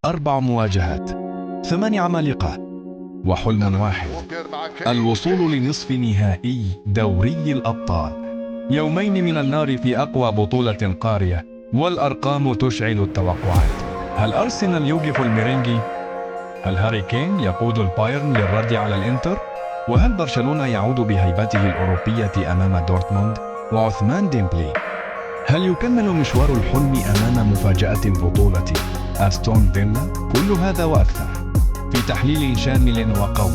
4 مواجهات، 8 عمالقة، وحلم واحد: الوصول لنصف نهائي دوري الأبطال. يومين من النار في أقوى بطولة قارية، والأرقام تشعل التوقعات. هل أرسنال يوقف الميرينجي؟ هل هاري كين يقود البايرن للرد على الإنتر؟ وهل برشلونة يعود بهيبته الأوروبية أمام دورتموند وعثمان ديمبلي؟ هل يكمل مشوار الحلم أمام مفاجأة البطولة أستون فيلا؟ كل هذا وأكثر في تحليل شامل وقوي،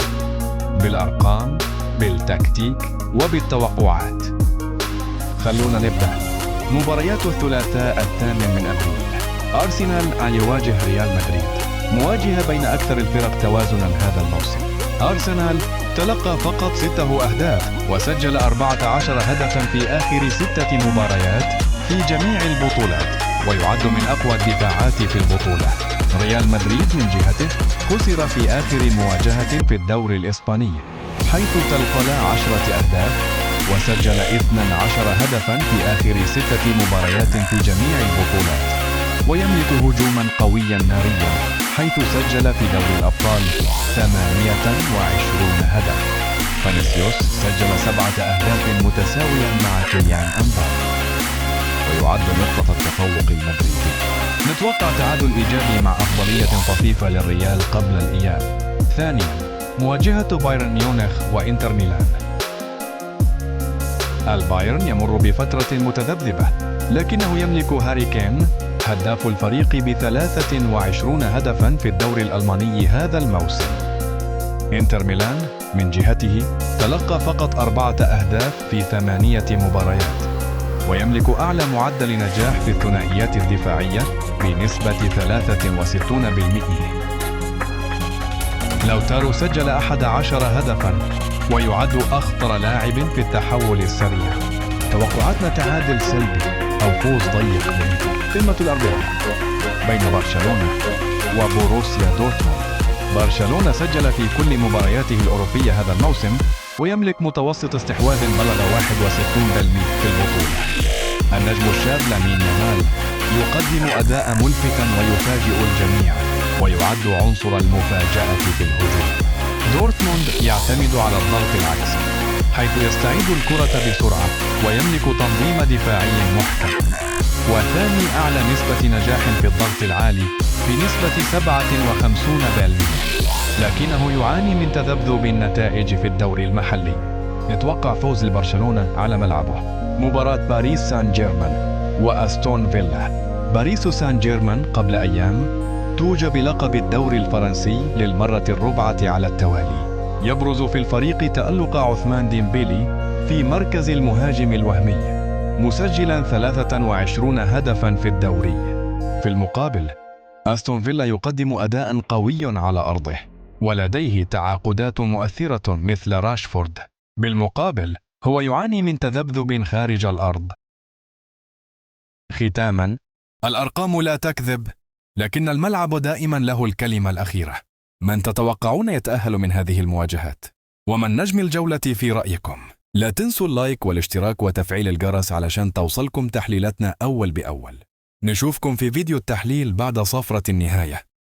بالأرقام، بالتكتيك، وبالتوقعات. خلونا نبدأ. مباريات الثلاثاء 8 أبريل. أرسنال يواجه ريال مدريد، مواجهة بين أكثر الفرق توازنا هذا الموسم. أرسنال تلقى فقط 6 أهداف وسجل 14 هدفا في آخر 6 مباريات في جميع البطولات، ويعد من أقوى الدفاعات في البطولة. ريال مدريد من جهته خسر في آخر مواجهة في الدوري الإسباني، حيث تلقى 10 أهداف وسجل 12 هدفا في آخر 6 مباريات في جميع البطولات، ويملك هجوما قويا ناريا، حيث سجل في دوري الأبطال 28 هدف. فينيسيوس سجل 7 أهداف متساويا مع كيليان امبابي، ويعد نقطة التفوق المدريدي. نتوقع تعادل إيجابي مع أفضلية طفيفة للريال قبل الإياب. ثانيا، مواجهة بايرن ميونخ وإنتر ميلان. البايرن يمر بفترة متذبذبة، لكنه يملك هاري كين هداف الفريق ب23 هدفا في الدوري الألماني هذا الموسم. إنتر ميلان من جهته تلقى فقط 4 أهداف في 8 مباريات، ويملك أعلى معدل نجاح في الثنائيات الدفاعية بنسبة 63%. لوتارو سجل 11 هدفا، ويعد أخطر لاعب في التحول السريع. توقعاتنا تعادل سلبي أو فوز ضيق قمة الأربعاء بين برشلونة وبوروسيا دورتموند. برشلونة سجل في كل مبارياته الأوروبية هذا الموسم، ويملك متوسط استحواذ بلغ 61% في البطولة. النجم الشاب لامين يامال يقدم أداء ملفتا ويفاجئ الجميع، ويعد عنصر المفاجأة في الهجوم. دورتموند يعتمد على الضغط العكسي، حيث يستعيد الكرة بسرعة ويملك تنظيم دفاعي محكم، وثاني أعلى نسبة نجاح في الضغط العالي بنسبة 57%، لكنه يعاني من تذبذب النتائج في الدوري المحلي. نتوقع فوز برشلونة على ملعبه. مباراة باريس سان جيرمان وأستون فيلا. باريس سان جيرمان قبل أيام توج بلقب الدوري الفرنسي للمرة الرابعة على التوالي. يبرز في الفريق تألق عثمان ديمبلي في مركز المهاجم الوهمي، مسجلا 23 هدفا في الدوري. في المقابل، أستون فيلا يقدم أداء قوي على أرضه، ولديه تعاقدات مؤثرة مثل راشفورد. بالمقابل، هو يعاني من تذبذب خارج الأرض. ختاما، الأرقام لا تكذب، لكن الملعب دائما له الكلمة الأخيرة. من تتوقعون يتأهل من هذه المواجهات؟ ومن نجم الجولة في رأيكم؟ لا تنسوا اللايك والاشتراك وتفعيل الجرس علشان توصلكم تحليلاتنا أول بأول. نشوفكم في فيديو التحليل بعد صفرة النهاية.